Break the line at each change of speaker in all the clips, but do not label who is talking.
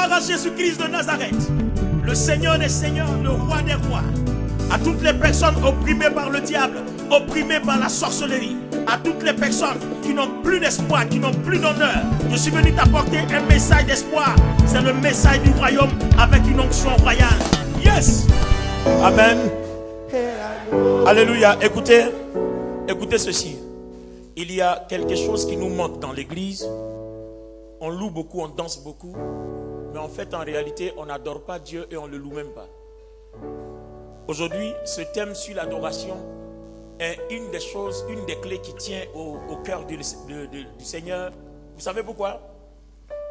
Gloire à Jésus-Christ de Nazareth, le Seigneur des Seigneurs, le Roi des Rois. À toutes les personnes opprimées par le diable, opprimées par la sorcellerie, à toutes les personnes qui n'ont plus d'espoir, qui n'ont plus d'honneur, je suis venu t'apporter un message d'espoir. C'est le message du royaume avec une onction royale. Yes. Amen. Alléluia. Écoutez ceci. Il y a quelque chose qui nous manque dans l'église. On loue beaucoup, on danse beaucoup, mais en fait, en réalité, on n'adore pas Dieu et on ne le loue même pas. Aujourd'hui, ce thème sur l'adoration est une des choses, une des clés qui tient au cœur du Seigneur. Vous savez pourquoi?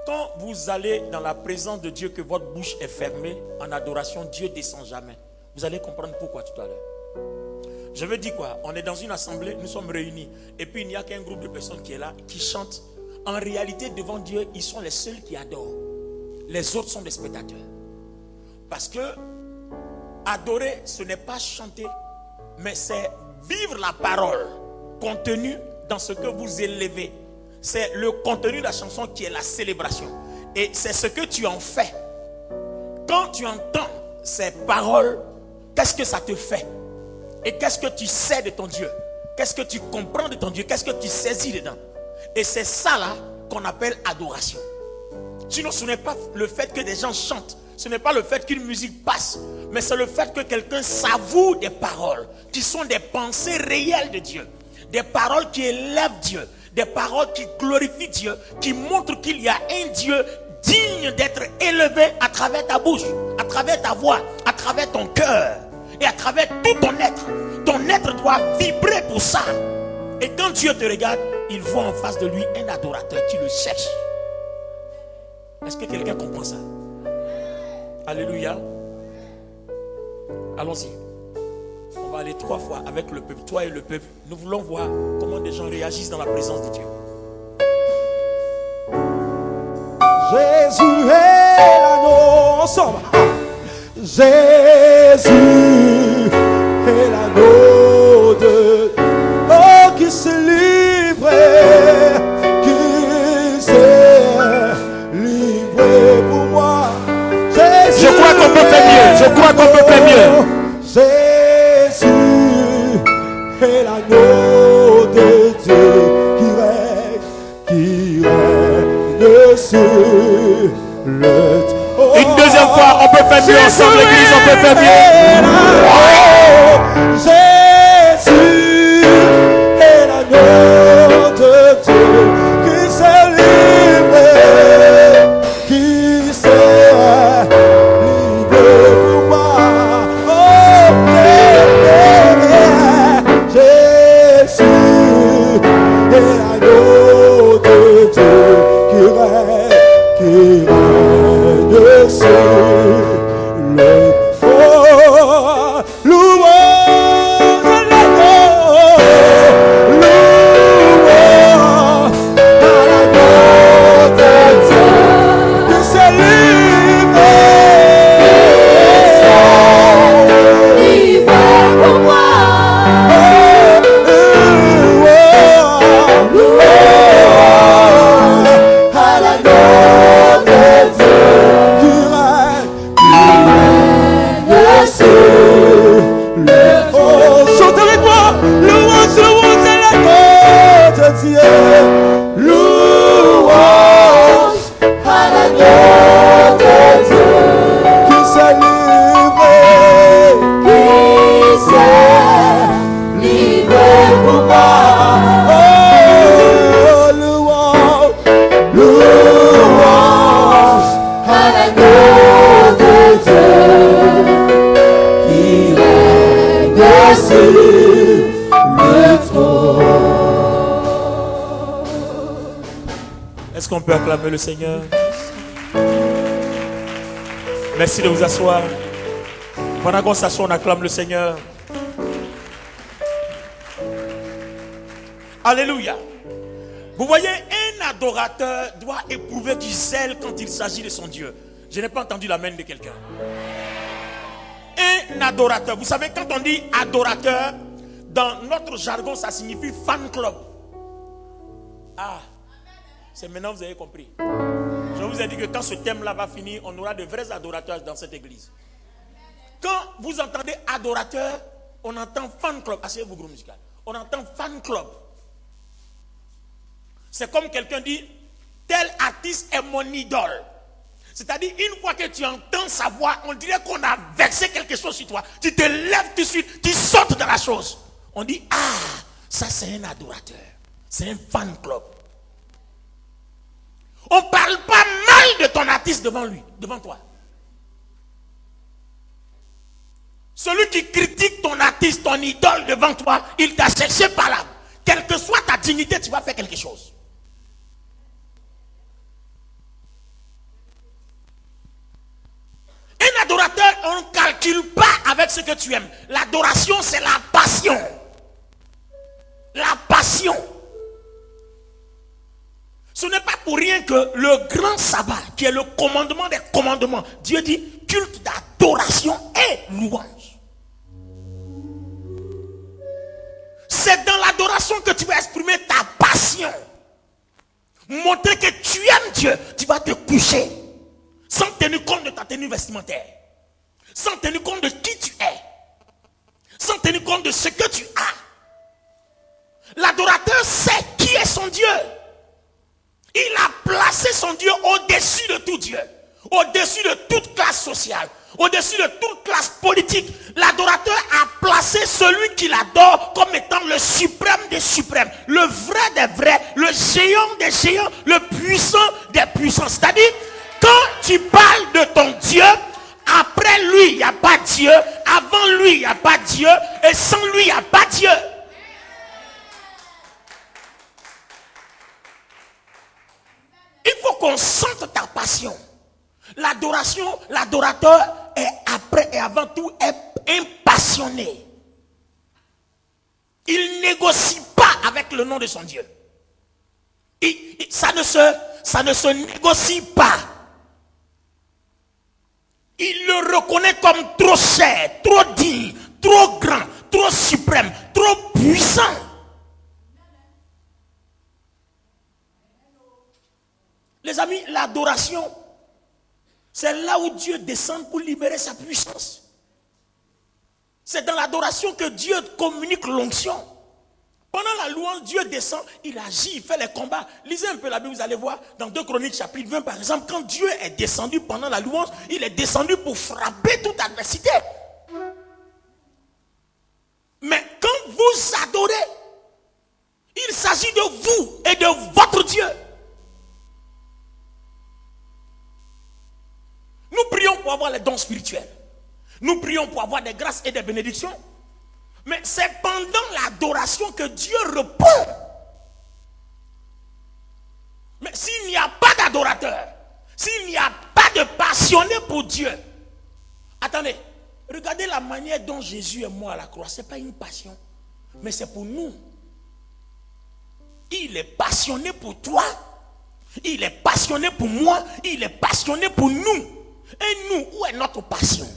Quand vous allez dans la présence de Dieu, que votre bouche est fermée en adoration, Dieu ne descend jamais. Vous allez comprendre pourquoi tout à l'heure. Je veux dire quoi? On est dans une assemblée, nous sommes réunis, et puis il n'y a qu'un groupe de personnes qui est là, qui chantent. En réalité, devant Dieu, ils sont les seuls qui adorent. Les autres sont des spectateurs. Parce que adorer, ce n'est pas chanter, mais c'est vivre la parole contenue dans ce que vous élevez. C'est le contenu de la chanson qui est la célébration. Et c'est ce que tu en fais. Quand tu entends ces paroles, qu'est-ce que ça te fait? Et qu'est-ce que tu sais de ton Dieu? Qu'est-ce que tu comprends de ton Dieu? Qu'est-ce que tu saisis dedans? Et c'est ça là qu'on appelle adoration. Sinon, ce n'est pas le fait que des gens chantent. Ce n'est pas le fait qu'une musique passe. Mais c'est le fait que quelqu'un savoure des paroles qui sont des pensées réelles de Dieu. Des paroles qui élèvent Dieu. Des paroles qui glorifient Dieu. Qui montrent qu'il y a un Dieu digne d'être élevé à travers ta bouche, à travers ta voix, à travers ton cœur et à travers tout ton être. Ton être doit vibrer pour ça. Et quand Dieu te regarde, il voit en face de lui un adorateur qui le cherche. Est-ce que quelqu'un comprend ça? Alléluia. Allons-y. On va aller 3 fois avec le peuple, toi et le peuple. Nous voulons voir comment des gens réagissent dans la présence de Dieu.
Jésus est l'agneau, ensemble. Jésus est l'agneau de oh, qui se livre, qui s'est livré pour moi. Jésus,
je crois qu'on peut faire mieux. Je crois qu'on peut faire mieux.
Jésus est l'agneau de Dieu qui règne sur le trône.
Une deuxième fois, on peut faire mieux ensemble, l'église, on peut faire mieux.
Jésus est l'agneau de Dieu qui s'est livré, qui s'est livré pour moi. Oh, Jésus est l'agneau de Dieu qui règne sur le trône. Louange à l'agneau, louange à l'agneau de Dieu qui s'est livré pour moi. Louange à l'agneau de Dieu. Chante avec moi, louange, louange à l'agneau de Dieu, louange à l'agneau de Dieu qui s'est livré pour moi. Oh, louange, louange à l'agneau de Dieu qui règne sur le trône.
Est-ce qu'on peut acclamer le Seigneur? Merci de vous asseoir. Pendant qu'on s'assoit, on acclame le Seigneur. Alléluia. Vous voyez, un adorateur doit éprouver du zèle quand il s'agit de son Dieu. Je n'ai pas entendu l'amen de quelqu'un. Un adorateur. Vous savez, quand on dit adorateur, dans notre jargon, ça signifie fan club. Ah, c'est maintenant que vous avez compris. Je vous ai dit que quand ce thème-là va finir, on aura de vrais adorateurs dans cette église. Quand vous entendez adorateur, on entend fan club. Asseyez-vous, groupe musical. On entend fan club. C'est comme quelqu'un dit, tel artiste est mon idole. C'est-à-dire, une fois que tu entends sa voix, on dirait qu'on a versé quelque chose sur toi. Tu te lèves tout de suite, tu sautes dans la chose. On dit, ah, ça c'est un adorateur. C'est un fan club. On ne parle pas mal de ton artiste devant lui, devant toi. Celui qui critique ton artiste, ton idole devant toi, il t'a cherché par là. Quelle que soit ta dignité, tu vas faire quelque chose. Un adorateur, on ne calcule pas avec ce que tu aimes. L'adoration, c'est la passion. La passion. Ce n'est pas pour rien que le grand sabbat, qui est le commandement des commandements, Dieu dit culte d'adoration et louange. C'est dans l'adoration que tu vas exprimer ta passion. Montrer que tu aimes Dieu. Tu vas te coucher sans tenir compte de ta tenue vestimentaire, sans tenir compte de qui tu es, sans tenir compte de ce que tu as. L'adorateur sait qui est son Dieu. Il a placé son Dieu au-dessus de tout Dieu, au-dessus de toute classe sociale, au-dessus de toute classe politique. L'adorateur a placé celui qu'il adore comme étant le suprême des suprêmes, le vrai des vrais, le géant des géants, le puissant des puissants. C'est-à-dire, quand tu parles de ton Dieu, après lui, il n'y a pas Dieu, avant lui, il n'y a pas Dieu, et sans lui, il n'y a pas Dieu. Il faut qu'on sente ta passion. L'adoration, l'adorateur est après et avant tout impassionné. Il négocie pas avec le nom de son Dieu. Ça ne se négocie pas. Il le reconnaît comme trop cher, trop digne, trop grand, trop suprême, trop puissant. Les amis, l'adoration, c'est là où Dieu descend pour libérer sa puissance. C'est dans l'adoration que Dieu communique l'onction. Pendant la louange, Dieu descend, il agit, il fait les combats. Lisez un peu la Bible, vous allez voir, dans 2 Chroniques chapitre 20 par exemple, quand Dieu est descendu pendant la louange, il est descendu pour frapper toute adversité. Mais quand vous adorez, il s'agit de vous et de votre Dieu. Nous prions pour avoir les dons spirituels. Nous prions pour avoir des grâces et des bénédictions. Mais c'est pendant l'adoration que Dieu répond. Mais s'il n'y a pas d'adorateur, s'il n'y a pas de passionné pour Dieu, attendez, regardez la manière dont Jésus est mort à la croix. Ce n'est pas une passion, mais c'est pour nous. Il est passionné pour toi, il est passionné pour moi, il est passionné pour nous. Et nous, où est notre passion?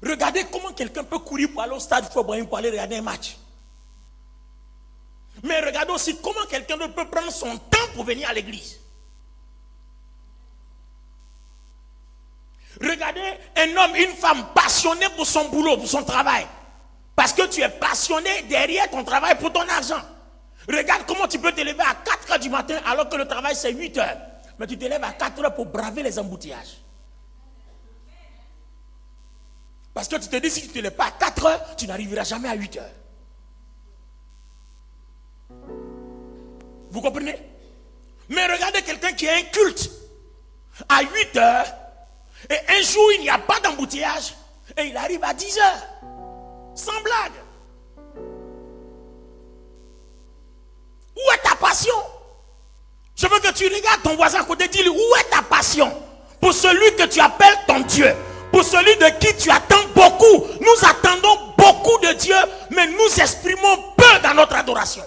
Regardez comment quelqu'un peut courir pour aller au stade pour aller regarder un match. Mais regardez aussi comment quelqu'un peut prendre son temps pour venir à l'église. Regardez un homme, une femme passionnée pour son boulot, pour son travail. Parce que tu es passionné derrière ton travail pour ton argent. Regarde comment tu peux te lever à 4 heures du matin alors que le travail c'est 8 heures. Mais tu te lèves à 4 heures pour braver les embouteillages. Parce que tu te dis, si tu ne te lèves pas à 4 heures, tu n'arriveras jamais à 8 heures. Vous comprenez? Mais regardez quelqu'un qui a un culte à 8 heures, et un jour il n'y a pas d'embouteillage, et il arrive à 10 heures. Sans blague. Où est ta passion? Je veux que tu regardes ton voisin à côté, dis-lui, où est ta passion? Pour celui que tu appelles ton Dieu. Pour celui de qui tu attends beaucoup. Nous attendons beaucoup de Dieu, mais nous exprimons peu dans notre adoration.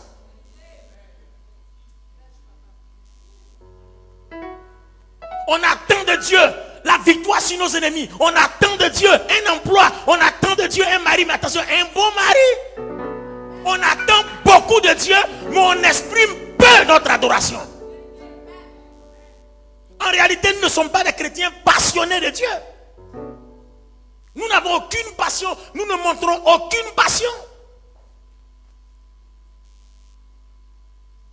On attend de Dieu la victoire sur nos ennemis. On attend de Dieu un emploi. On attend de Dieu un mari. Mais attention, un bon mari. On attend beaucoup de Dieu, mais on exprime peu notre adoration. en réalité, nous ne sommes pas des chrétiens passionnés de Dieu. Nous n'avons aucune passion. Nous ne montrons aucune passion.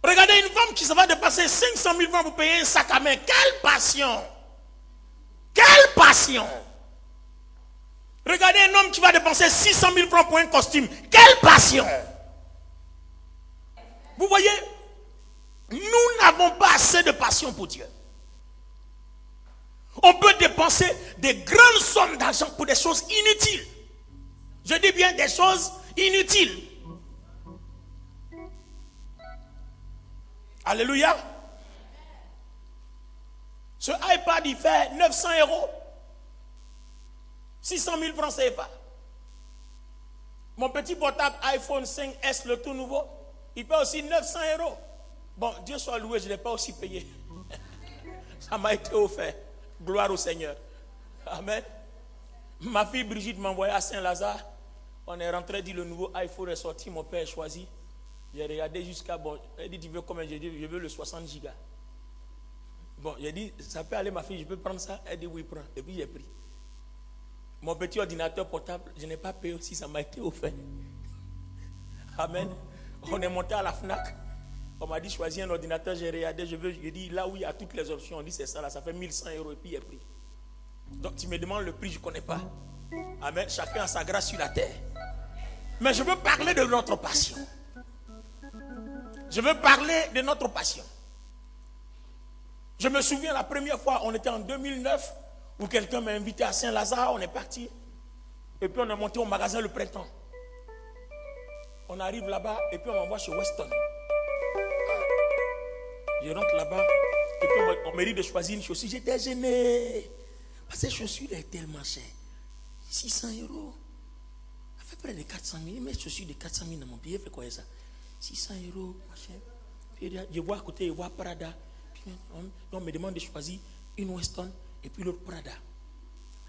Regardez une femme qui se va dépasser 500 000 francs pour payer un sac à main. Quelle passion! Quelle passion! Regardez un homme qui va dépenser 600 000 francs pour un costume. Quelle passion! Vous voyez, nous n'avons pas assez de passion pour Dieu. On peut dépenser des grandes sommes d'argent pour des choses inutiles. Je dis bien des choses inutiles. Alléluia. Ce iPad, il fait 900 €. 600 000 francs CFA. Mon petit portable iPhone 5S, le tout nouveau, il paie aussi 900 €. Bon, Dieu soit loué, je ne l'ai pas aussi payé. Ça m'a été offert. Gloire au Seigneur. Amen. Ma fille Brigitte m'a envoyé à Saint-Lazare. On est rentré, dit le nouveau iPhone est sorti, mon père a choisi. J'ai regardé jusqu'à, bon, elle dit, tu veux combien? J'ai dit, je veux le 60 gigas. Bon, j'ai dit, ça peut aller ma fille, je peux prendre ça? Elle dit, oui, prends. Et puis j'ai pris. Mon petit ordinateur portable, je n'ai pas payé aussi, ça m'a été offert. Amen. On est monté à la FNAC. On m'a dit, choisis un ordinateur, j'ai regardé, j'ai dit, là où il y a toutes les options, on dit, c'est ça, là, ça fait 1100 € et puis il est pris. Donc tu me demandes le prix, je ne connais pas. Amen. Chacun a sa grâce sur la terre. Mais je veux parler de notre passion. Je veux parler de notre passion. Je me souviens la première fois, on était en 2009, où quelqu'un m'a invité à Saint-Lazare, on est parti. Et puis on est monté au magasin Le Printemps. On arrive là-bas et puis on m'envoie chez Weston. Je rentre là-bas et puis on me dit de choisir une chaussure. J'étais gêné. Parce que ces chaussures étaient tellement chères. 600 €. Ça fait près de 400 000. Mes chaussures de 400 000 dans mon pied, fait quoi ça? 600 €, machin. Puis je vois à côté, je vois Prada. Puis on me demande de choisir une Weston et puis l'autre Prada.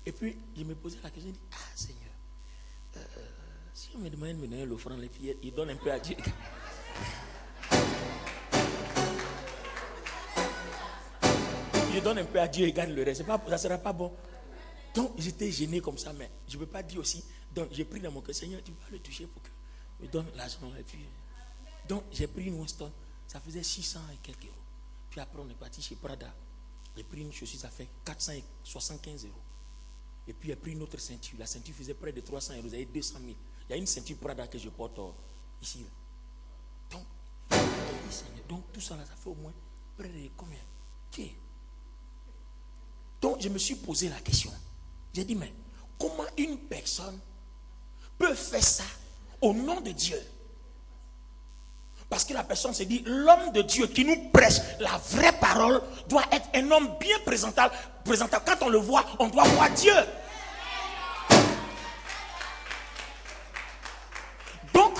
Et puis je me posais la question, je dis, ah Seigneur, si on me demande de me donner l'offrande, les filles, il donne un peu à Dieu. Je donne un peu à Dieu et garde le reste. Ça ne sera pas bon. Donc j'étais gêné comme ça, mais je ne peux pas dire aussi. Donc j'ai pris dans mon cœur, Seigneur, tu vas le toucher pour que me donne l'argent. Et puis, donc j'ai pris une Weston, ça faisait 600 et quelques euros. Puis après on est parti chez Prada. J'ai pris une chaussure, ça fait 475 €. Et puis j'ai pris une autre ceinture. La ceinture faisait près de 300 €, vous avez 200 000. Il y a une ceinture Prada que je porte ici. Là. Donc tout ça là, ça fait au moins près de combien? Okay. Donc je me suis posé la question. J'ai dit, mais comment une personne peut faire ça au nom de Dieu? Parce que la personne se dit, l'homme de Dieu qui nous prêche la vraie parole doit être un homme bien présentable. Quand on le voit, on doit voir Dieu. Donc,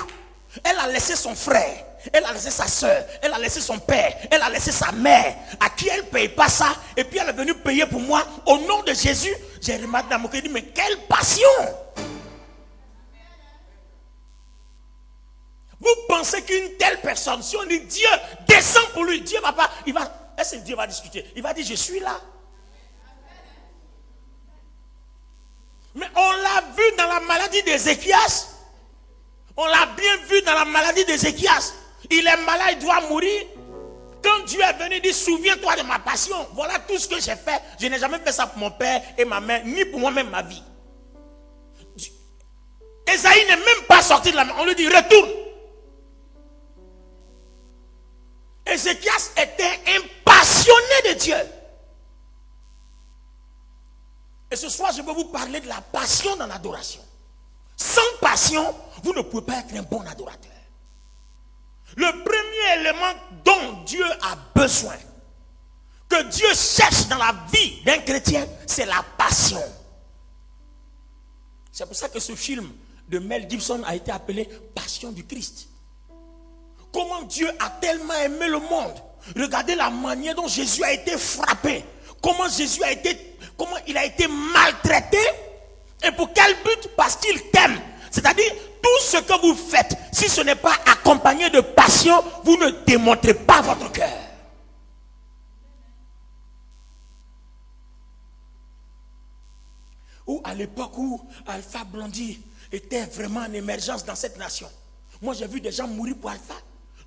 elle a laissé son frère, elle a laissé sa soeur, elle a laissé son père, elle a laissé sa mère, à qui elle ne paye pas ça, et puis elle est venue payer pour moi au nom de Jésus. J'ai remarqué dans mon cœur, mais quelle passion! Vous pensez qu'une telle personne, si on dit Dieu descend pour lui, Dieu va pas, est-ce que Dieu va discuter? Il va dire, je suis là. Mais on l'a vu dans la maladie d'Ézéchias. On l'a bien vu dans la maladie d'Ézéchias. Il est malade, il doit mourir. Quand Dieu est venu dire, souviens-toi de ma passion. Voilà tout ce que j'ai fait. Je n'ai jamais fait ça pour mon père et ma mère, ni pour moi-même ma vie. Ésaïe n'est même pas sorti de la main. On lui dit, retourne. Ézéchias était un passionné de Dieu. Et ce soir, je vais vous parler de la passion dans l'adoration. Sans passion, vous ne pouvez pas être un bon adorateur. Le premier élément dont Dieu a besoin, que Dieu cherche dans la vie d'un chrétien, c'est la passion. C'est pour ça que ce film de Mel Gibson a été appelé Passion du Christ. Comment Dieu a tellement aimé le monde. Regardez la manière dont Jésus a été frappé. Comment il a été maltraité. Et pour quel but? Parce qu'il t'aime. C'est-à-dire, tout ce que vous faites, si ce n'est pas accompagné de passion, vous ne démontrez pas votre cœur. Ou à l'époque où Alpha Blondy était vraiment en émergence dans cette nation. Moi, j'ai vu des gens mourir pour Alpha.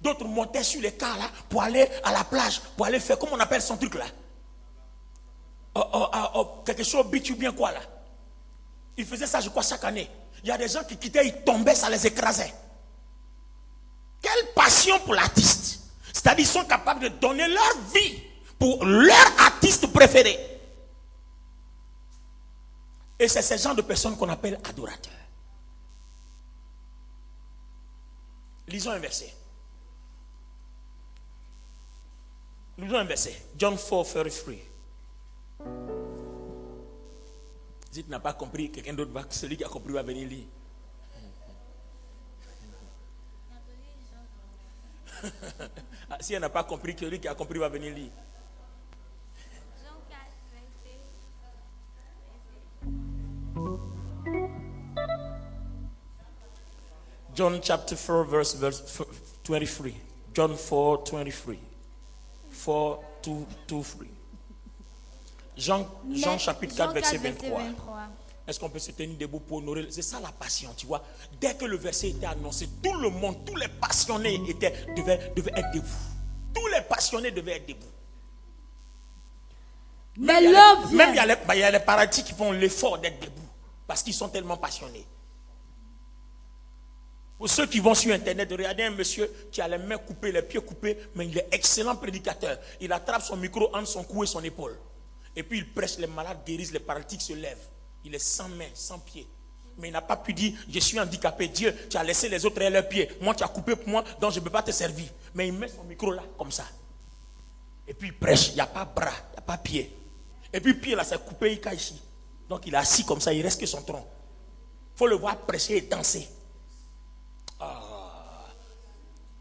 D'autres montaient sur les cars là pour aller à la plage, pour aller faire, comment on appelle son truc là? Quelque chose bitu bien quoi là? Ils faisaient ça, je crois, chaque année. Il y a des gens qui quittaient, ils tombaient, ça les écrasait. Quelle passion pour l'artiste. C'est-à-dire, ils sont capables de donner leur vie pour leur artiste préféré. Et c'est ce genre de personnes qu'on appelle adorateurs. Lisons un verset. Lisons un verset. John 4:33. Si tu n'as pas compris, quelqu'un d'autre va, celui qui a compris va venir lire. Si elle n'a pas compris, celui qui a compris va venir lire. John chapter 4 verse 23. John 4:23. 4:23. Jean chapitre 4 verset 23. Est-ce qu'on peut se tenir debout pour honorer? C'est ça la passion, tu vois. Dès que le verset était annoncé, tout le monde, tous les passionnés devaient être debout. Tous les passionnés devaient être debout.
Mais l'heure
même il y a les paralytiques qui font l'effort d'être debout parce qu'ils sont tellement passionnés. Pour ceux qui vont sur internet, regardez un monsieur qui a les mains coupées, les pieds coupés, mais il est excellent prédicateur. Il attrape son micro entre son cou et son épaule. Et puis il prêche, les malades guérissent, les paralytiques se lèvent. Il est sans mains, sans pieds. Mais il n'a pas pu dire, je suis handicapé. Dieu, tu as laissé les autres leurs pieds. Moi, tu as coupé pour moi, donc je ne peux pas te servir. Mais il met son micro là, comme ça. Et puis il prêche, il n'y a pas bras, il n'y a pas pied. Et puis pied là, c'est coupé, il caille ici. Donc il est assis comme ça, il reste que son tronc. Il faut le voir prêcher et danser.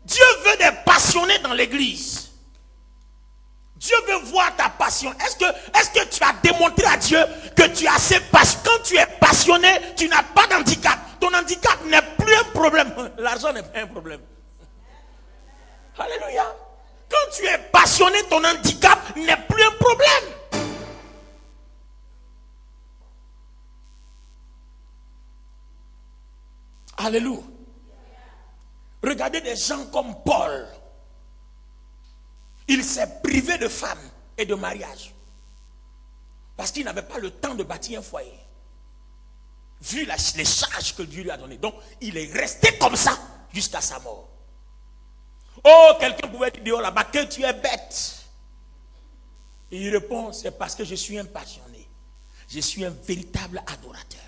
Dieu veut des passionnés dans l'église. Dieu veut voir ta passion. Est-ce que tu as démontré à Dieu que tu as assez passion? Quand tu es passionné, tu n'as pas d'handicap. Ton handicap n'est plus un problème. L'argent n'est pas un problème. Alléluia. Quand tu es passionné, ton handicap n'est plus un problème. Alléluia. Regardez des gens comme Paul. Il s'est privé de femmes et de mariage. Parce qu'il n'avait pas le temps de bâtir un foyer. Vu les charges que Dieu lui a données. Donc, il est resté comme ça jusqu'à sa mort. Oh, quelqu'un pouvait dire là-bas que tu es bête. Et il répond, c'est parce que je suis un passionné. Je suis un véritable adorateur.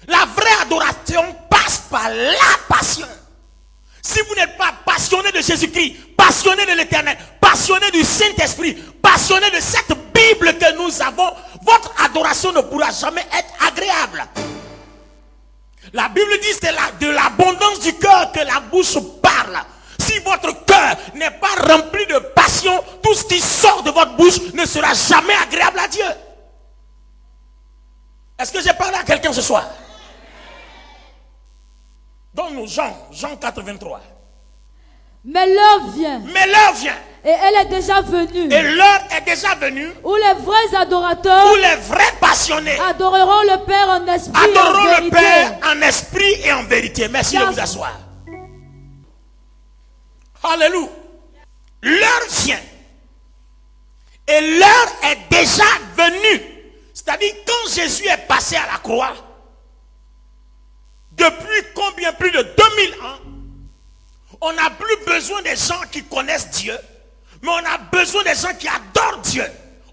La vraie adoration passe par la passion. Si vous n'êtes pas passionné de Jésus-Christ, passionné de l'Éternel, passionné du Saint-Esprit, passionné de cette Bible que nous avons, votre adoration ne pourra jamais être agréable. La Bible dit c'est de l'abondance du cœur que la bouche parle. Si votre cœur n'est pas rempli de passion, tout ce qui sort de votre bouche ne sera jamais agréable à Dieu. Est-ce que j'ai parlé à quelqu'un ce soir? Donne-nous Jean 4:23.
Mais l'heure vient.
Mais l'heure vient.
Et elle est déjà venue.
Et l'heure est déjà venue.
Où les vrais adorateurs.
Où les vrais passionnés.
Adoreront le Père en esprit et en vérité.
Adoreront le Père en esprit et en vérité. Merci de vous asseoir. Alléluia. L'heure vient. Et l'heure est déjà venue. C'est-à-dire quand Jésus est passé à la croix. Depuis combien? Plus de 2000 ans. On n'a plus besoin des gens qui connaissent Dieu. Mais on a besoin des gens qui adorent Dieu.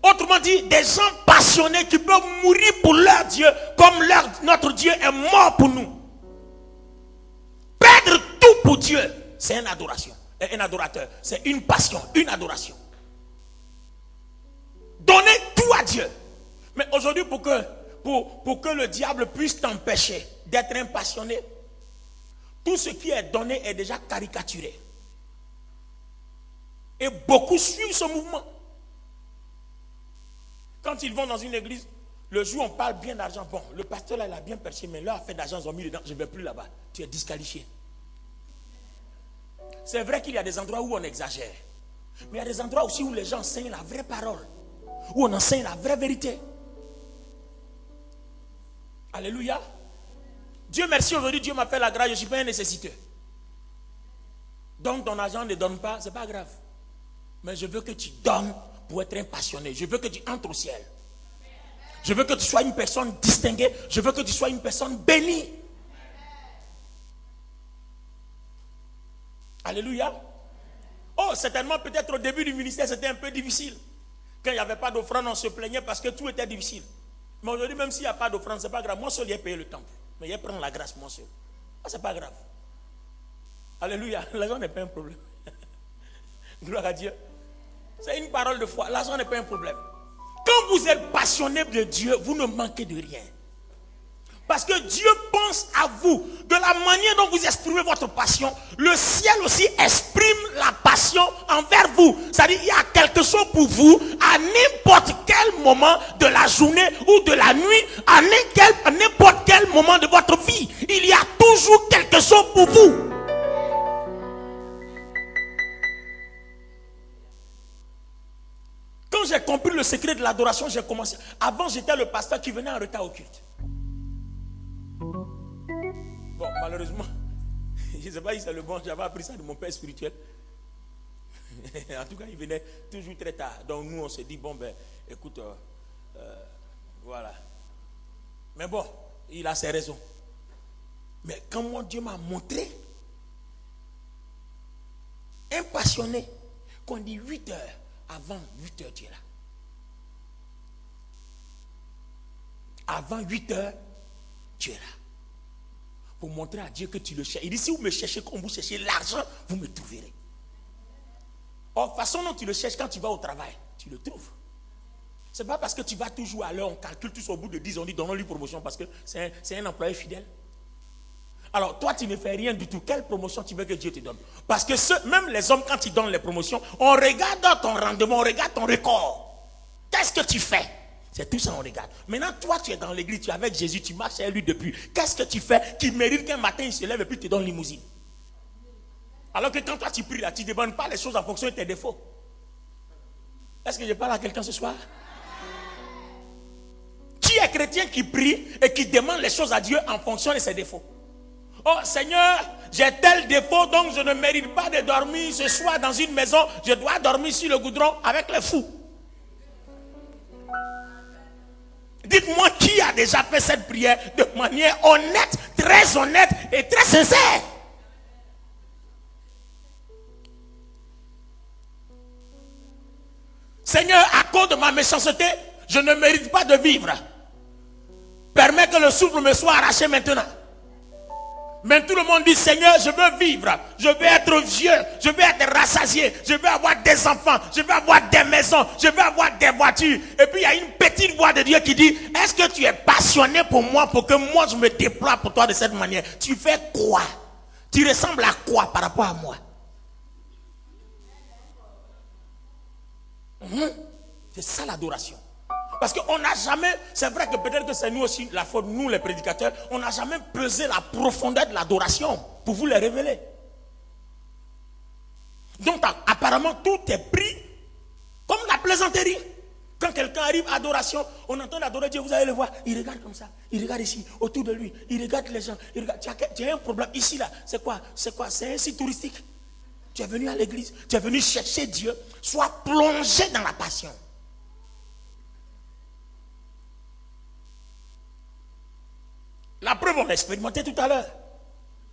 Autrement dit, des gens passionnés qui peuvent mourir pour leur Dieu. Comme notre Dieu est mort pour nous. Perdre tout pour Dieu. C'est une adoration. Un adorateur. C'est une passion. Une adoration. Donner tout à Dieu. Mais aujourd'hui, pour que le diable puisse t'empêcher d'être un passionné, tout ce qui est donné est déjà caricaturé. Et beaucoup suivent ce mouvement. Quand ils vont dans une église, le jour où on parle bien d'argent, bon, le pasteur là, il a bien perché, mais là, a fait d'argent, ils ont mis dedans, je ne vais plus là-bas. Tu es disqualifié. C'est vrai qu'il y a des endroits où on exagère. Mais il y a des endroits aussi où les gens enseignent la vraie parole. où on enseigne la vraie vérité. Alléluia. Dieu merci, aujourd'hui Dieu m'a fait la grâce, je ne suis pas un nécessiteux. Donc ton argent ne donne pas, ce n'est pas grave. Mais je veux que tu donnes pour être un passionné. Je veux que tu entres au ciel. Je veux que tu sois une personne distinguée. Je veux que tu sois une personne bénie. Alléluia. Oh, certainement, peut-être au début du ministère, c'était un peu difficile. Quand il n'y avait pas d'offrande, on se plaignait parce que tout était difficile. Mais aujourd'hui, même s'il n'y a pas d'offrande, ce n'est pas grave. Moi seul, j'ai payé le temple. Mais j'ai pris la grâce, moi seul. Ah, ce n'est pas grave. Alléluia. L'argent n'est pas un problème. Gloire à Dieu. C'est une parole de foi. L'argent n'est pas un problème. Quand vous êtes passionné de Dieu, vous ne manquez de rien. Parce que Dieu pense à vous. De la manière dont vous exprimez votre passion, le ciel aussi exprime la passion envers vous. C'est-à-dire qu'il y a quelque chose pour vous à n'importe quel moment de la journée ou de la nuit, à n'importe quel moment de votre vie. Il y a toujours quelque chose pour vous. Quand j'ai compris le secret de l'adoration, j'ai commencé. Avant, j'étais le pasteur qui venait en retard au culte. Bon, malheureusement, je ne sais pas si c'est le bon, j'avais appris ça de mon père spirituel. En tout cas, il venait toujours très tard. Donc nous, on s'est dit, bon, ben, écoute, voilà. Mais bon, il a ses raisons. Mais quand mon Dieu m'a montré, un passionné, qu'on dit 8 heures, avant 8 heures, tu es là. Avant 8 heures, tu es là. Pour montrer à Dieu que tu le cherches. Il dit, si vous me cherchez comme vous cherchez l'argent, vous me trouverez. Or, façon dont tu le cherches quand tu vas au travail, tu le trouves. Ce n'est pas parce que tu vas toujours à l'heure, on calcule tous au bout de 10, on dit donnons-lui promotion parce que c'est un employé fidèle. Alors, toi, tu ne fais rien du tout. Quelle promotion tu veux que Dieu te donne? Parce que même les hommes, quand ils donnent les promotions, on regarde ton rendement, on regarde ton record. Qu'est-ce que tu fais? C'est tout ça on regarde. Maintenant, toi, tu es dans l'église, tu es avec Jésus, tu marches avec lui depuis. Qu'est-ce que tu fais qui mérite qu'un matin, il se lève et puis te donne limousine? Alors que quand toi, tu pries là, tu ne demandes pas les choses en fonction de tes défauts. Est-ce que je parle à quelqu'un ce soir? Qui est chrétien qui prie et qui demande les choses à Dieu en fonction de ses défauts? Oh Seigneur, j'ai tel défaut, donc je ne mérite pas de dormir ce soir dans une maison. Je dois dormir sur le goudron avec les fous. Dites-moi qui a déjà fait cette prière de manière honnête, très honnête et très sincère. Seigneur, à cause de ma méchanceté, je ne mérite pas de vivre. Permets que le souffle me soit arraché maintenant. Mais tout le monde dit, Seigneur, je veux vivre, je veux être vieux, je veux être rassasié, je veux avoir des enfants, je veux avoir des maisons, je veux avoir des voitures. Et puis il y a une petite voix de Dieu qui dit, est-ce que tu es passionné pour moi, pour que moi je me déploie pour toi de cette manière? Tu fais quoi? Tu ressembles à quoi par rapport à moi? C'est ça l'adoration. Parce qu'on n'a jamais, c'est vrai que peut-être que c'est nous aussi, la faute, nous les prédicateurs, on n'a jamais pesé la profondeur de l'adoration pour vous les révéler. Donc apparemment tout est pris comme la plaisanterie. Quand quelqu'un arrive à adoration, on entend adorer Dieu, vous allez le voir, il regarde comme ça, il regarde ici, autour de lui, il regarde les gens, il regarde, tu as un problème ici là, c'est quoi? C'est un site touristique. Tu es venu à l'église, tu es venu chercher Dieu, sois plongé dans la passion. La preuve, on l'a expérimenté tout à l'heure.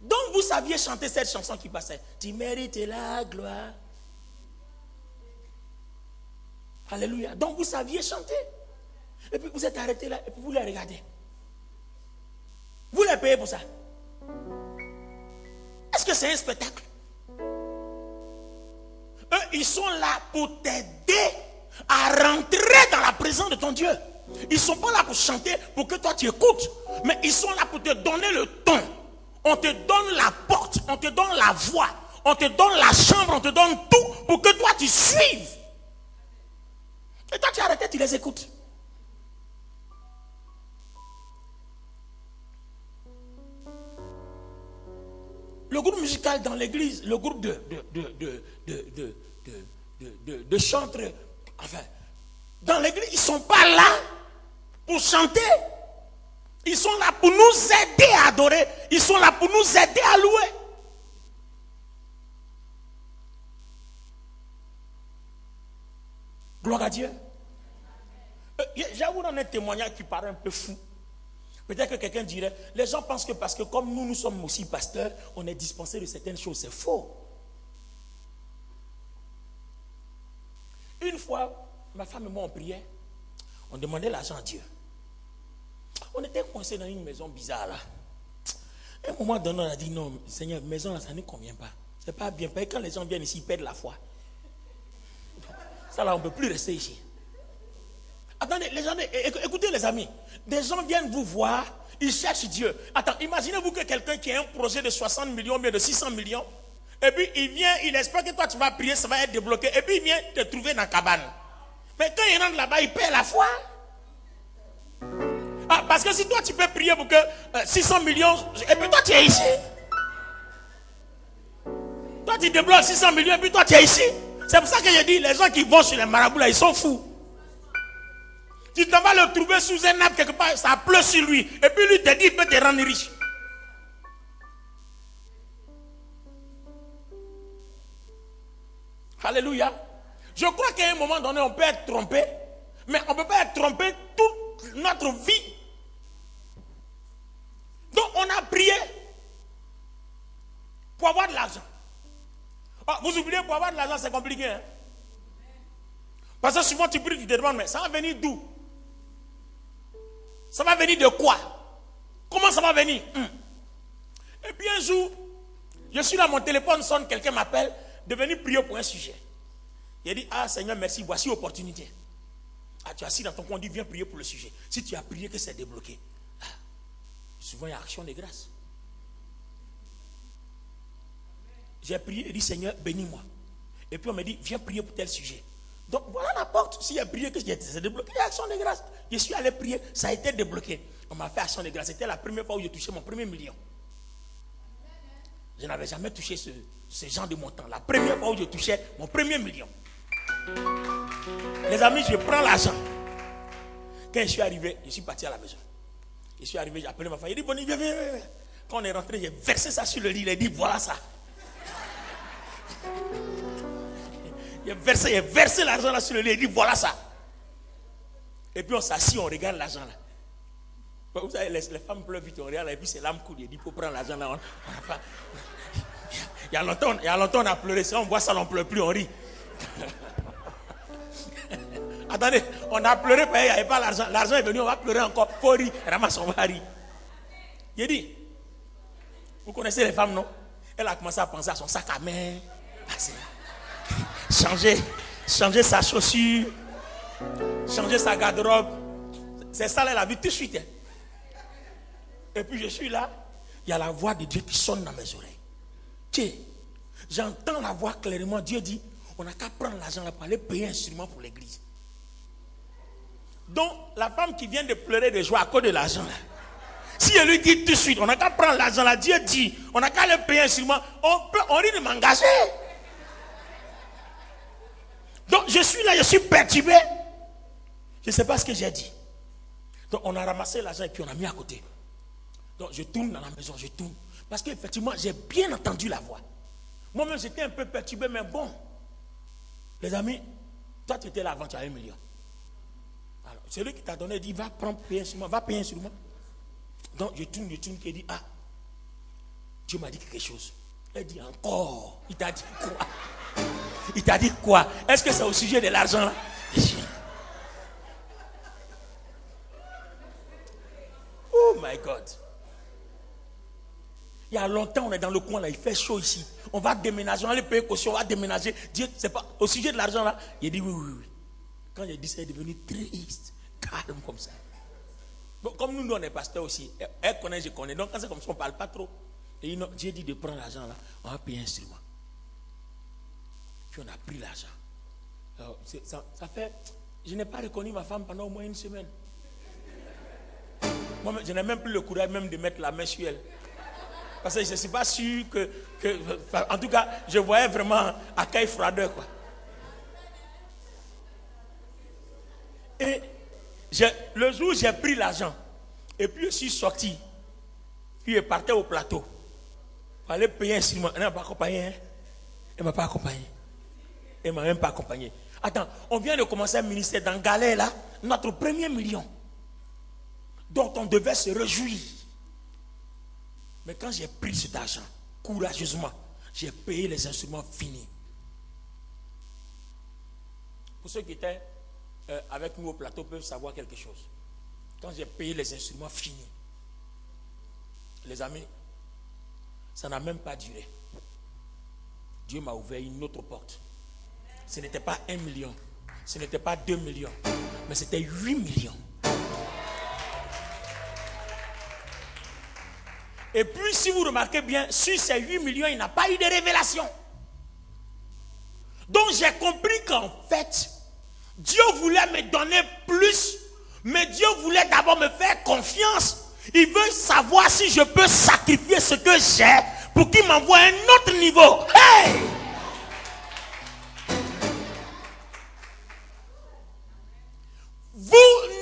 Donc vous saviez chanter cette chanson qui passait. Tu mérites la gloire. Alléluia. Donc vous saviez chanter. Et puis vous êtes arrêtés là et puis vous les regardez. Vous les payez pour ça. Est-ce que c'est un spectacle? Eux, ils sont là pour t'aider à rentrer dans la présence de ton Dieu. Ils ne sont pas là pour chanter pour que toi tu écoutes. Mais ils sont là pour te donner le ton. On te donne la porte, on te donne la voix, on te donne la chambre, on te donne tout pour que toi tu suives. Et toi tu es arrêté, tu les écoutes. Le groupe musical dans l'église, le groupe de chantres, enfin, dans l'église, ils ne sont pas là pour chanter. Ils sont là pour nous aider à adorer. Ils sont là pour nous aider à louer. Gloire à Dieu. J'avoue dans un témoignage qui paraît un peu fou. Peut-être que quelqu'un dirait, les gens pensent que parce que comme nous sommes aussi pasteurs, on est dispensé de certaines choses. C'est faux. Une fois, ma femme et moi on priait, on demandait l'argent à Dieu. On était coincés dans une maison bizarre là. À un moment donné, on a dit non, Seigneur, maison là, ça ne convient pas. C'est pas bien. Parce que quand les gens viennent ici, ils perdent la foi. Ça là, on ne peut plus rester ici. Attendez, les gens, écoutez les amis. Des gens viennent vous voir, ils cherchent Dieu. Attends, imaginez-vous que quelqu'un qui a un projet de 60 millions, bien de 600 millions, et puis il vient, il espère que toi tu vas prier, ça va être débloqué, et puis il vient te trouver dans la cabane. Mais quand il rentre là-bas, il perd la foi. Ah, parce que si toi tu peux prier pour que 600 millions, et puis toi tu es ici. Toi tu débloques 600 millions, et puis toi tu es ici. C'est pour ça que je dis, les gens qui vont chez les marabouts là, ils sont fous. Tu t'en vas le trouver sous un arbre quelque part, ça pleut sur lui. Et puis lui te dit, il peut te rendre riche. Alléluia. Je crois qu'à un moment donné, on peut être trompé. Mais on ne peut pas être trompé toute notre vie. Donc on a prié pour avoir de l'argent. Oh, vous oubliez, pour avoir de l'argent, c'est compliqué. Hein? Parce que souvent tu pries, tu te demandes, mais ça va venir d'où? Ça va venir de quoi? Comment ça va venir? Et puis un jour, je suis là, mon téléphone sonne, quelqu'un m'appelle de venir prier pour un sujet. Il a dit, ah Seigneur, merci, voici l'opportunité. Ah, tu es assis dans ton coin, on dit, viens prier pour le sujet. Si tu as prié que c'est débloqué. Ah, souvent il y a action de grâce. J'ai prié et dit, Seigneur, bénis-moi. Et puis on me dit, viens prier pour tel sujet. Donc voilà la porte. Si il a prié que c'est débloqué, il y a action de grâce. Je suis allé prier, ça a été débloqué. On m'a fait action de grâce. C'était la première fois où j'ai touché mon premier million. Je n'avais jamais touché ce genre de montant. La première fois où je touchais mon premier million. Les amis, je prends l'argent. Quand je suis arrivé, je suis parti à la maison. Je suis arrivé, j'ai appelé ma femme. Il dit, bon, viens. Quand on est rentré, j'ai versé ça sur le lit. Il a dit, voilà ça. Il a versé l'argent là sur le lit. Il dit, voilà ça. Et puis on s'assit, on regarde l'argent là. Vous savez, les femmes pleurent vite, on regarde, et puis c'est l'âme coude. Il dit, il faut prendre l'argent là. Il y a longtemps, on a pleuré. Si on voit ça, on ne pleure plus, on rit. Attendez, on a pleuré parce qu'il n'y avait pas l'argent. L'argent est venu, on va pleurer encore. Il faut rire. Ramasse, on va rire. Il dit, vous connaissez les femmes, non? Elle a commencé à penser à son sac à main. Changer sa chaussure. Changer sa garde-robe. C'est ça, elle a vu tout de suite. Hein. Et puis je suis là. Il y a la voix de Dieu qui sonne dans mes oreilles. Tiens, j'entends la voix clairement. Dieu dit, on n'a qu'à prendre l'argent là pour aller payer un instrument pour l'église. Donc, la femme qui vient de pleurer de joie à cause de l'argent là, si elle lui dit tout de suite, on n'a qu'à prendre l'argent là, Dieu dit, on n'a qu'à aller payer un instrument, on risque de m'engager. Donc, je suis là, je suis perturbé. Je ne sais pas ce que j'ai dit. Donc, on a ramassé l'argent et puis on a mis à côté. Donc, je tourne dans la maison, je tourne. Parce qu'effectivement, j'ai bien entendu la voix. Moi-même, j'étais un peu perturbé, mais bon. Les amis, toi, tu étais là avant, tu as 1 million. Alors, celui qui t'a donné dit, va prendre payer un instrument, va payer un instrument. Donc, je tourne, qui dit, ah, Dieu m'a dit quelque chose. Il dit encore. Il t'a dit quoi? Il t'a dit quoi? Est-ce que c'est au sujet de l'argent là? Oh my God. Il y a longtemps, on est dans le coin là, il fait chaud ici. On va déménager, on va aller payer caution, on va déménager. Dieu, c'est pas au sujet de l'argent là. Il dit oui. Quand il dit ça, il est devenu triste, calme comme ça. Bon, comme nous on est pasteurs aussi, elle connaît, je connais. Donc quand c'est comme ça, on ne parle pas trop. Et Dieu dit de prendre l'argent là, on va payer un instrument. Puis on a pris l'argent. Ça fait, je n'ai pas reconnu ma femme pendant au moins 1 semaine. Moi, je n'ai même plus le courage même de mettre la main sur elle. Parce que je ne suis pas sûr que en tout cas, je voyais vraiment à quelle froideur quoi. Et le jour où j'ai pris l'argent, et puis je suis sorti, puis je partais au plateau. Il fallait payer un instrument. Elle ne m'a pas accompagné. Elle ne m'a pas accompagné. Elle ne m'a même pas accompagné. Attends, on vient de commencer un ministère dans Galère là, notre premier million, dont on devait se réjouir. Mais quand j'ai pris cet argent, courageusement, j'ai payé les instruments finis. Pour ceux qui étaient avec nous au plateau peuvent savoir quelque chose. Quand j'ai payé les instruments finis, les amis, ça n'a même pas duré. Dieu m'a ouvert une autre porte. Ce n'était pas 1 million, ce n'était pas 2 millions, mais c'était 8 millions. Et puis, si vous remarquez bien, sur ces 8 millions, il n'a pas eu de révélation. Donc, j'ai compris qu'en fait, Dieu voulait me donner plus, mais Dieu voulait d'abord me faire confiance. Il veut savoir si je peux sacrifier ce que j'ai pour qu'il m'envoie à un autre niveau. Hey! Vous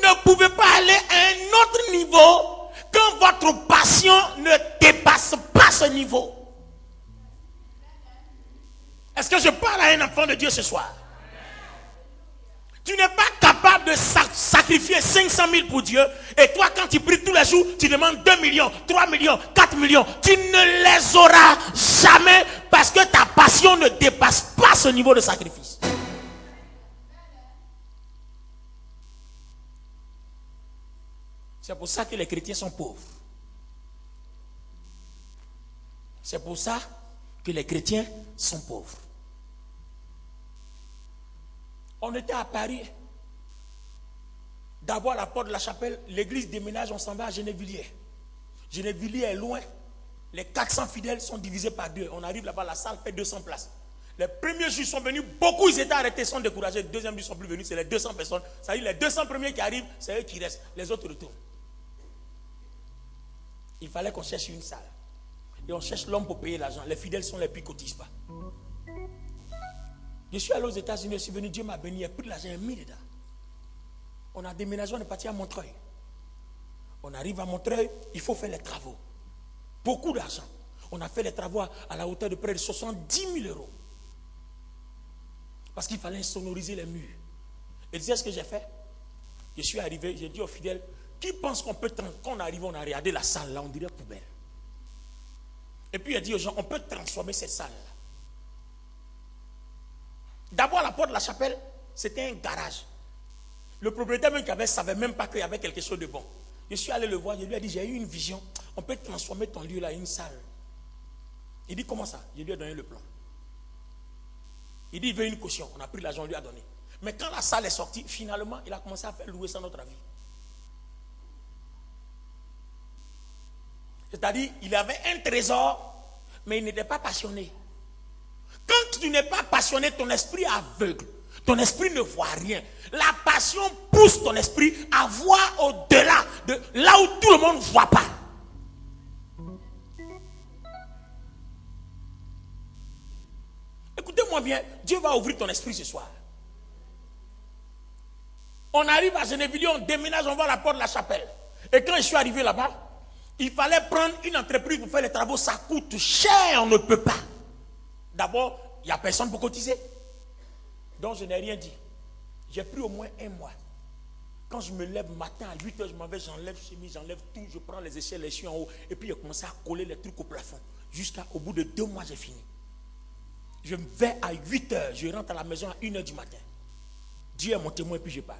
ne pouvez pas aller à un autre niveau quand votre passion ne dépasse pas ce niveau. Est-ce que je parle à un enfant de Dieu ce soir? Tu n'es pas capable de sacrifier 500 000 pour Dieu. Et toi, quand tu pries tous les jours, tu demandes 2 millions, 3 millions, 4 millions. Tu ne les auras jamais parce que ta passion ne dépasse pas ce niveau de sacrifice. C'est pour ça que les chrétiens sont pauvres. C'est pour ça que les chrétiens sont pauvres. On était à Paris. D'abord à la porte de la chapelle, l'église déménage, on s'en va à Gennevilliers. Gennevilliers est loin. Les 400 fidèles sont divisés par 2. On arrive là-bas, la salle fait 200 places. Les premiers jours sont venus, beaucoup ils étaient arrêtés, sont découragés. Les deuxièmes jours sont plus venus, c'est les 200 personnes. Ça veut dire les 200 premiers qui arrivent, c'est eux qui restent. Les autres retournent. Il fallait qu'on cherche une salle. Et on cherche l'homme pour payer l'argent. Les fidèles sont les plus cotisent pas. Je suis allé aux États-Unis, je suis venu, Dieu m'a béni, il a pris l'argent et mis dedans. On a déménagé, on est parti à Montreuil. On arrive à Montreuil, il faut faire les travaux. Beaucoup d'argent. On a fait les travaux à la hauteur de près de 70 000 euros. Parce qu'il fallait sonoriser les murs. Et tu sais ce que j'ai fait? Je suis arrivé, j'ai dit aux fidèles, qui pense qu'on peut, quand on arrive, on a regardé la salle là, on dirait poubelle. Et puis il a dit aux gens, on peut transformer cette salle là. D'abord, à la porte de la chapelle, c'était un garage. Le propriétaire même qui avait, savait même pas qu'il y avait quelque chose de bon. Je suis allé le voir, je lui ai dit, j'ai eu une vision. On peut transformer ton lieu là en une salle. Il dit, comment ça? Je lui ai donné le plan. Il dit, il veut une caution. On a pris l'argent, on lui a donné. Mais quand la salle est sortie, finalement, il a commencé à faire louer sans notre avis. C'est-à-dire, il avait un trésor, mais il n'était pas passionné. Quand tu n'es pas passionné, ton esprit est aveugle. Ton esprit ne voit rien. La passion pousse ton esprit à voir au-delà de là où tout le monde ne voit pas. Écoutez-moi bien, Dieu va ouvrir ton esprit ce soir. On arrive à Gennevilliers, on déménage, on va à la porte de la chapelle. Et quand je suis arrivé là-bas, il fallait prendre une entreprise pour faire les travaux, ça coûte cher, on ne peut pas. D'abord, il n'y a personne pour cotiser. Donc je n'ai rien dit. J'ai pris au moins 1 mois. Quand je me lève matin à 8h, je m'en vais, j'enlève chemise, j'enlève tout, je prends les échelles, les chiens en haut, et puis j'ai commencé à coller les trucs au plafond. Jusqu'au bout de 2 mois, j'ai fini. Je me vais à 8h, je rentre à la maison à 1h du matin. Dieu est mon témoin, et puis je parle.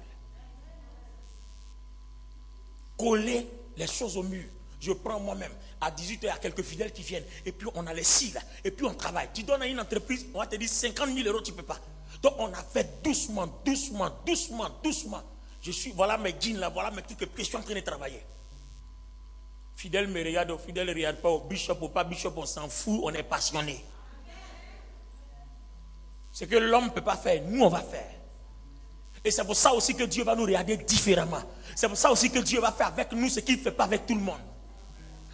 Coller les choses au mur. Je prends moi-même. À 18h, il y a quelques fidèles qui viennent. Et puis on a les scies là. Et puis on travaille. Tu donnes à une entreprise, on va te dire 50 000 euros, tu ne peux pas. Donc on a fait doucement. Voilà mes jeans là, voilà mes trucs. Et puis je suis en train de travailler. Fidèle me regarde, fidèle ne regarde pas. Bishop ou pas bishop, on s'en fout, on est passionné. Ce que l'homme ne peut pas faire, nous on va faire. Et c'est pour ça aussi que Dieu va nous regarder différemment. C'est pour ça aussi que Dieu va faire avec nous ce qu'il ne fait pas avec tout le monde.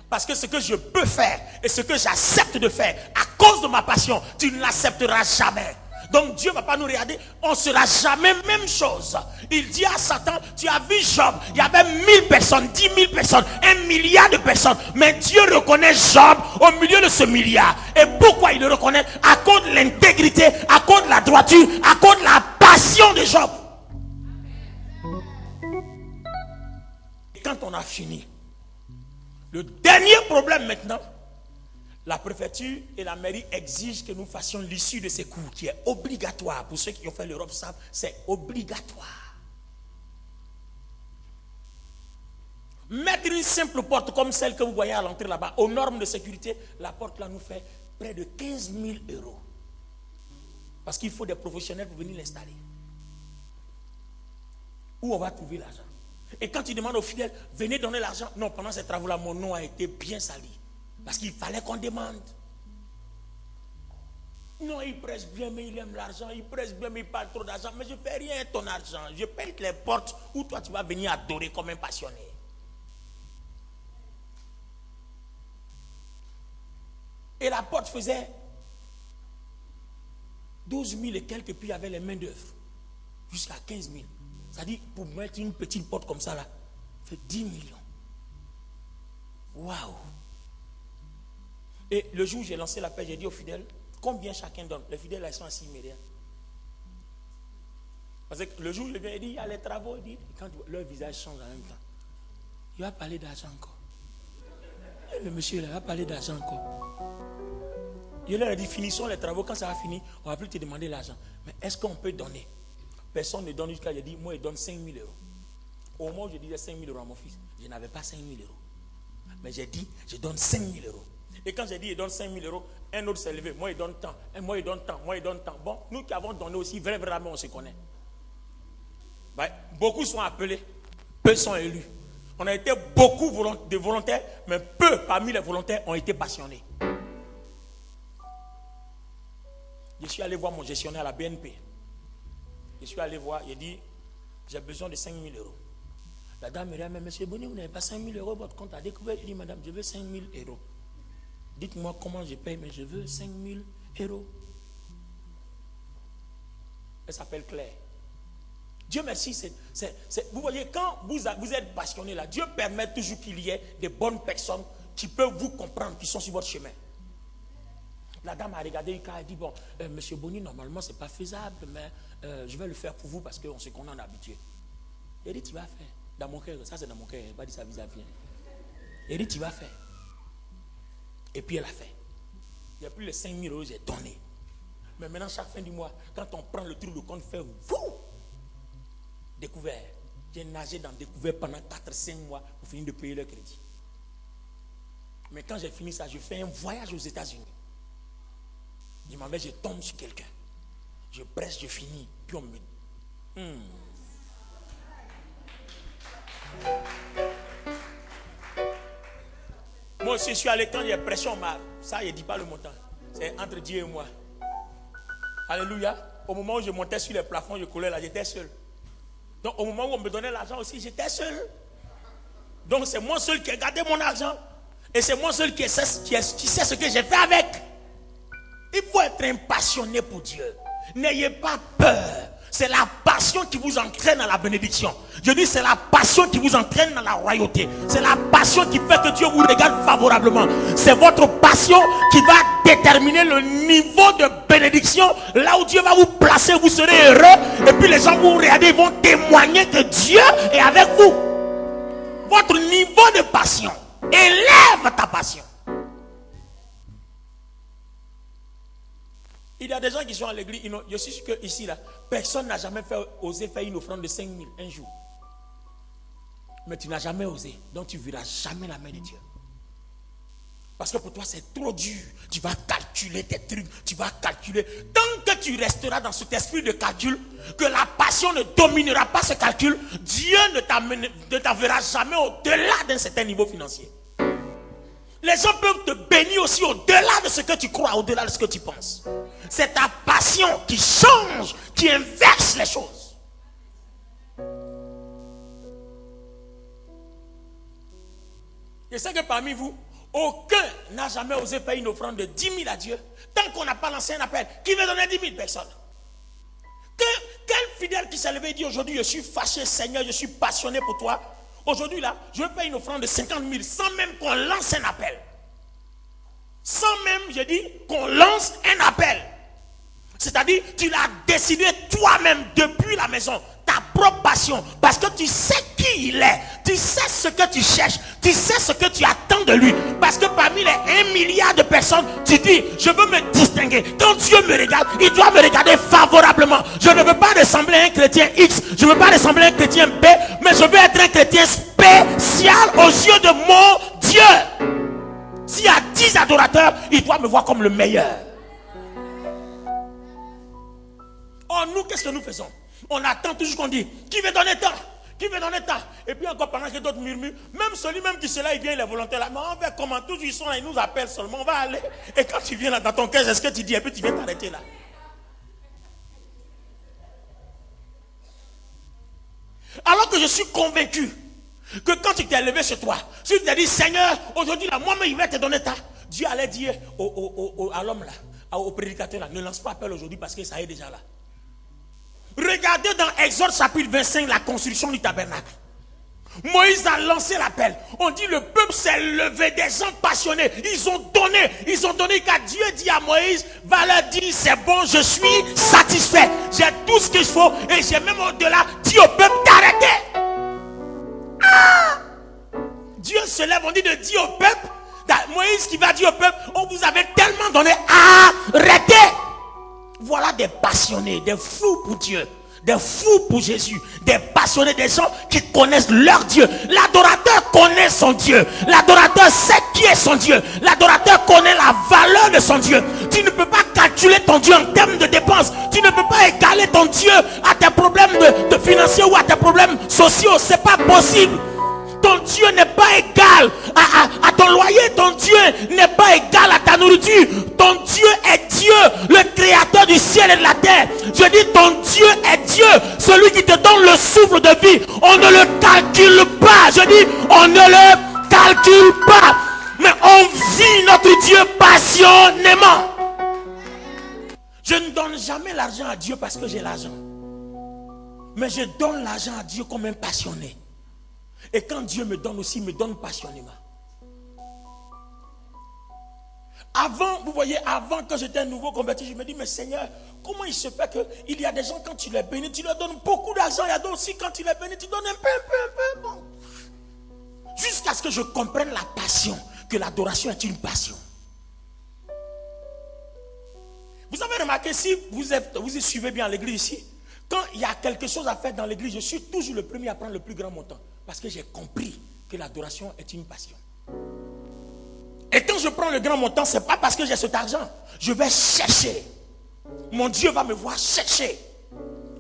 Parce que ce que je peux faire et ce que j'accepte de faire à cause de ma passion, tu ne l'accepteras jamais. Donc Dieu ne va pas nous regarder. On ne sera jamais même chose. Il dit à Satan, tu as vu Job, il y avait 1000 personnes, 10 000 personnes, 1 milliard de personnes. Mais Dieu reconnaît Job au milieu de ce milliard. Et pourquoi il le reconnaît? À cause de l'intégrité, à cause de la droiture, à cause de la passion de Job. Et quand on a fini, le dernier problème maintenant, la préfecture et la mairie exigent que nous fassions l'issue de ces cours qui est obligatoire. Pour ceux qui ont fait l'Europe savent, c'est obligatoire. Mettre une simple porte comme celle que vous voyez à l'entrée là-bas, aux normes de sécurité, la porte là nous fait près de 15 000 euros. Parce qu'il faut des professionnels pour venir l'installer. Où on va trouver l'argent? Et quand tu demandes aux fidèles, venez donner l'argent. Non, pendant ces travaux-là, mon nom a été bien sali. Parce qu'il fallait qu'on demande. Non, il presse bien, mais il aime l'argent. Il presse bien, mais il parle trop d'argent. Mais je ne fais rien avec ton argent. Je paye les portes où toi tu vas venir adorer comme un passionné. Et la porte faisait 12 000 et quelques, puis il y avait les mains d'œuvre. Jusqu'à 15 000. C'est-à-dire, pour mettre une petite porte comme ça là, c'est 10 millions. Waouh! Et le jour où j'ai lancé l'appel, j'ai dit aux fidèles, combien chacun donne? Les fidèles, ils sont assis immédiats. Parce que le jour où je viens, il dit, il y a les travaux, il dit, et quand leur visage change en même temps, il va parler d'argent encore. Et le monsieur, là, il va parler d'argent encore. Je leur ai dit, finissons les travaux, quand ça va finir, on ne va plus te demander l'argent. Mais est-ce qu'on peut donner? Personne ne donne jusqu'à, j'ai dit, moi, je donne 5 000 euros. Au moment où je disais 5 000 euros à mon fils, je n'avais pas 5 000 euros. Mais j'ai dit, je donne 5 000 euros. Et quand j'ai dit, il donne 5 000 euros, un autre s'est levé. Moi, il donne tant. Et moi, il donne tant. Moi, il donne tant. Bon, nous qui avons donné aussi, vraiment, on se connaît. Ben, beaucoup sont appelés, peu sont élus. On a été beaucoup de volontaires, mais peu parmi les volontaires ont été passionnés. Je suis allé voir mon gestionnaire à la BNP. Je suis allé voir, il dit, j'ai besoin de 5 000 euros. La dame me dit, mais monsieur Bonny, vous n'avez pas 5 000 euros, votre compte a découvert. Il dit, madame, je veux 5 000 euros. Dites-moi comment je paye, mais je veux 5 000 euros. Elle s'appelle Claire. Dieu merci, vous voyez, quand vous êtes passionné là, Dieu permet toujours qu'il y ait des bonnes personnes qui peuvent vous comprendre, qui sont sur votre chemin. La dame a regardé, elle a dit, bon, monsieur Bonny, normalement, ce n'est pas faisable, mais je vais le faire pour vous parce qu'on se connaît, on est habitué. Elle dit, tu vas faire. Dans mon cœur, ça c'est dans mon cœur, elle n'a pas dit ça vis-à-vis. Elle dit, tu vas faire. Et puis elle a fait. Il n'y a plus les 5 000 euros, j'ai donné. Mais maintenant, chaque fin du mois, quand on prend le truc, le compte fait vous. Découvert. J'ai nagé dans découvert pendant 4-5 mois pour finir de payer le crédit. Mais quand j'ai fini ça, je fais un voyage aux États-Unis. Je m'en vais, je tombe sur quelqu'un. Je presse, je finis. Puis on me... Moi aussi, je suis allé quand il y a pression, ça, il ne dit pas le montant. C'est entre Dieu et moi. Alléluia. Au moment où je montais sur les plafonds, je coulais là, j'étais seul. Donc, au moment où on me donnait l'argent aussi, j'étais seul. Donc, c'est moi seul qui ai gardé mon argent. Et c'est moi seul qui sait ce que j'ai fait avec. Il faut être un passionné pour Dieu. N'ayez pas peur. C'est la passion qui vous entraîne dans la bénédiction. Je dis, c'est la passion qui vous entraîne dans la royauté. C'est la passion qui fait que Dieu vous regarde favorablement. C'est votre passion qui va déterminer le niveau de bénédiction. Là où Dieu va vous placer, vous serez heureux. Et puis les gens vous regardez, ils vont témoigner que Dieu est avec vous. Votre niveau de passion élève ta passion. Il y a des gens qui sont à l'église. Je suis sûr qu'ici, là, personne n'a jamais osé faire une offrande de 5 000 un jour. Mais tu n'as jamais osé. Donc tu ne verras jamais la main de Dieu. Parce que pour toi, c'est trop dur. Tu vas calculer tes trucs. Tu vas calculer. Tant que tu resteras dans cet esprit de calcul, que la passion ne dominera pas ce calcul, Dieu ne t'enverra jamais au-delà d'un certain niveau financier. Les gens peuvent te bénir aussi au-delà de ce que tu crois, au-delà de ce que tu penses. C'est ta passion qui change, qui inverse les choses. Je sais que parmi vous, aucun n'a jamais osé faire une offrande de 10 000 à Dieu. Tant qu'on n'a pas lancé un appel, qui veut donner 10 000 personnes? qui s'est levé et dit aujourd'hui je suis fâché Seigneur, je suis passionné pour toi. Aujourd'hui là, je vais faire une offrande de 50 000 sans même qu'on lance un appel. Sans même, je dis, qu'on lance un appel. C'est-à-dire, tu l'as décidé toi-même depuis la maison, ta propre passion, parce que tu sais qui il est, tu sais ce que tu cherches, tu sais ce que tu attends de lui. Parce que parmi les 1 milliard de personnes, tu dis, je veux me distinguer. Quand Dieu me regarde, il doit me regarder favorablement. Je ne veux pas ressembler à un chrétien X, je ne veux pas ressembler à un chrétien B, mais je veux être un chrétien spécial aux yeux de mon Dieu. S'il y a 10 adorateurs, il doit me voir comme le meilleur. Or, nous, qu'est-ce que nous faisons? On attend toujours qu'on dit, qui veut donner tant? Qui veut donner tant? Et puis encore pendant que d'autres murmurent, même celui-même qui est là, il vient, il est volontaire là. Mais on va comment? Tous ils sont là, ils nous appellent seulement, on va aller. Et quand tu viens là dans ton cœur, c'est ce que tu dis, et puis tu viens t'arrêter là. Alors que je suis convaincu que quand tu t'es levé chez toi, si tu t'es dit, Seigneur, aujourd'hui là, moi-même, il va te donner tant. Dieu allait dire à l'homme là, au prédicateur là, ne lance pas appel aujourd'hui parce que ça est déjà là. Regardez dans Exode chapitre 25 la construction du tabernacle. Moïse a lancé l'appel. On dit le peuple s'est levé, des gens passionnés. Ils ont donné car Dieu dit à Moïse, va leur dire c'est bon, je suis satisfait. J'ai tout ce qu'il faut et j'ai même au-delà dit au peuple d'arrêter. Ah! Dieu se lève, on dit de dire au peuple, Moïse qui va dire au peuple, on vous avait tellement donné, arrêtez. Voilà des passionnés, des fous pour Dieu, des fous pour Jésus, des passionnés, des gens qui connaissent leur Dieu. L'adorateur connaît son Dieu, l'adorateur sait qui est son Dieu, l'adorateur connaît la valeur de son Dieu. Tu ne peux pas calculer ton Dieu en termes de dépenses, tu ne peux pas égaler ton Dieu à tes problèmes de financiers ou à tes problèmes sociaux, c'est pas possible. Ton Dieu n'est pas égal à ton loyer, ton Dieu n'est pas égal à ta nourriture. Ton Dieu est Dieu, le créateur du ciel et de la terre. Je dis ton Dieu est Dieu, celui qui te donne le souffle de vie. On ne le calcule pas, je dis on ne le calcule pas. Mais on vit notre Dieu passionnément. Je ne donne jamais l'argent à Dieu parce que j'ai l'argent. Mais je donne l'argent à Dieu comme un passionné. Et quand Dieu me donne aussi, il me donne passionnément. Avant, vous voyez, avant que j'étais un nouveau converti, je me dis, mais Seigneur, comment il se fait qu'il y a des gens, quand tu les bénis, tu leur donnes beaucoup d'argent. Il y a d'autres aussi, quand tu les bénis, tu donnes un peu. Bon. Jusqu'à ce que je comprenne la passion, que l'adoration est une passion. Vous avez remarqué, si vous suivez bien l'église ici, quand il y a quelque chose à faire dans l'église, je suis toujours le premier à prendre le plus grand montant. Parce que j'ai compris que l'adoration est une passion. Et quand je prends le grand montant, ce n'est pas parce que j'ai cet argent. Je vais chercher. Mon Dieu va me voir chercher.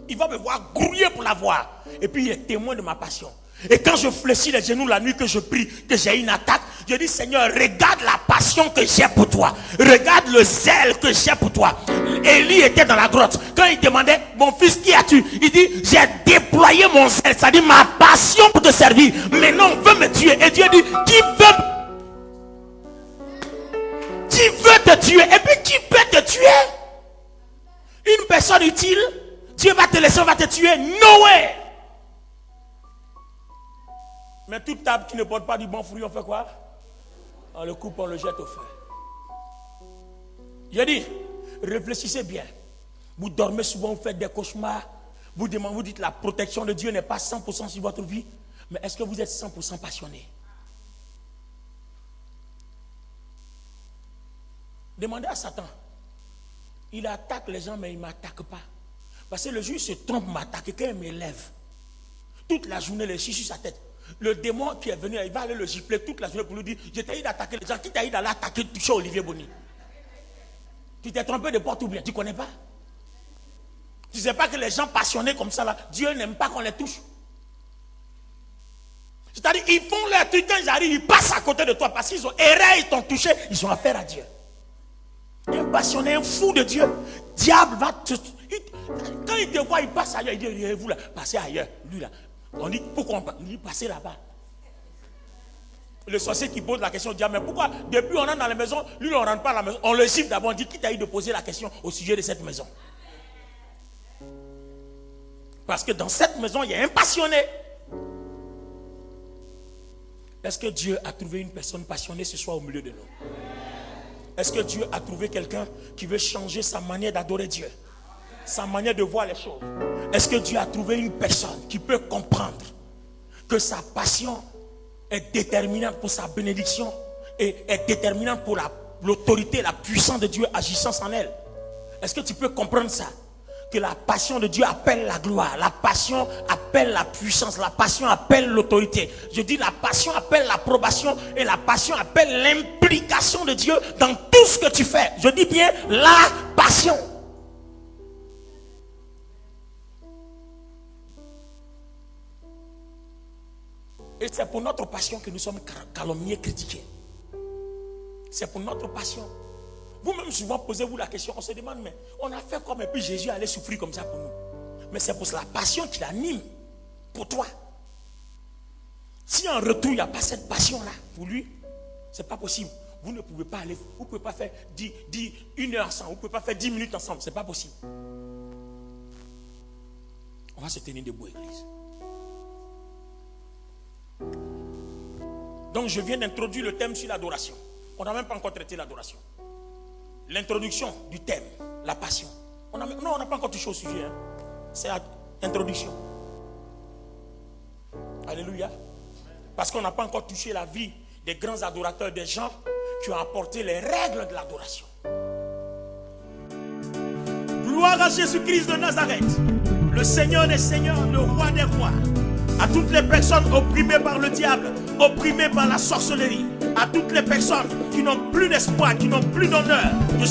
Il va me voir grouiller pour l'avoir. Et puis il est témoin de ma passion. Et quand je fléchis les genoux la nuit, que je prie, que j'ai une attaque, je dis Seigneur, regarde la passion que j'ai pour toi. Regarde le zèle que j'ai pour toi. Élie était dans la grotte. Quand il demandait, mon fils, qui as-tu? Il dit, j'ai déployé mon zèle, c'est-à-dire ma passion pour te servir. Maintenant on veut me tuer. Et Dieu dit, qui veut te tuer? Et puis qui peut te tuer? Une personne utile? Dieu va te laisser, on va te tuer? No way! Mais toute table qui ne porte pas du bon fruit, on fait quoi? On le coupe, on le jette au feu. Je dis, réfléchissez bien. Vous dormez souvent, vous faites des cauchemars. Vous dites la protection de Dieu n'est pas 100% sur votre vie. Mais est-ce que vous êtes 100% passionné? Demandez à Satan. Il attaque les gens, mais il ne m'attaque pas. Parce que le juge se trompe, m'attaque. Quand il m'élève, toute la journée, les chichis sur sa tête. Le démon qui est venu, il va aller le gifler toute la journée pour lui dire, je t'ai dit d'attaquer les gens. Qui t'a dit d'aller attaquer, toucher Olivier Boni? Tu t'es trompé de porte ou bien? Tu ne connais pas? Tu ne sais pas que les gens passionnés comme ça, là, Dieu n'aime pas qu'on les touche. C'est-à-dire, ils font leur truc, quand ils arrivent, ils passent à côté de toi parce qu'ils ont erré, ils t'ont touché, ils ont affaire à Dieu. Un passionné, un fou de Dieu, diable va te... Quand il te voit, il passe ailleurs, il dit, vous là, passez ailleurs. Lui là, on dit, pourquoi on passe? Il dit, passez là-bas. Le sorcier qui pose la question, dit, mais pourquoi depuis on rentre dans la maison, lui on ne rentre pas à la maison, on le siffle d'abord, on dit, qui t'a eu de poser la question au sujet de cette maison? Parce que dans cette maison, il y a un passionné. Est-ce que Dieu a trouvé une personne passionnée ce soir au milieu de nous? Est-ce que Dieu a trouvé quelqu'un qui veut changer sa manière d'adorer Dieu, sa manière de voir les choses? Est-ce que Dieu a trouvé une personne qui peut comprendre que sa passion est déterminante pour sa bénédiction et est déterminante pour l'autorité, la puissance de Dieu agissant en elle? Est-ce que tu peux comprendre ça? Que la passion de Dieu appelle la gloire, la passion appelle la puissance, la passion appelle l'autorité. Je dis la passion appelle l'approbation et la passion appelle l'implication de Dieu dans tout ce que tu fais. Je dis bien la passion. Et c'est pour notre passion que nous sommes calomniés, critiqués. C'est pour notre passion. Vous-même souvent posez-vous la question, on se demande, mais on a fait comme et puis Jésus allait souffrir comme ça pour nous. Mais c'est pour la passion qui l'anime pour toi. Si en retour il n'y a pas cette passion-là pour lui, c'est pas possible. Vous ne pouvez pas aller, vous ne pouvez pas faire 1 heure ensemble, vous ne pouvez pas faire 10 minutes ensemble, c'est pas possible. On va se tenir debout, église. Donc je viens d'introduire le thème sur l'adoration. On n'a même pas encore traité l'adoration. L'introduction du thème, la passion. On n'a pas encore touché au sujet. Hein. C'est l'introduction. Alléluia. Parce qu'on n'a pas encore touché la vie des grands adorateurs, des gens qui ont apporté les règles de l'adoration. Gloire à Jésus-Christ de Nazareth, le Seigneur des Seigneurs, le Roi des Rois. À toutes les personnes opprimées par le diable, opprimées par la sorcellerie, à toutes les personnes qui n'ont plus d'espoir, qui n'ont plus d'honneur. Je suis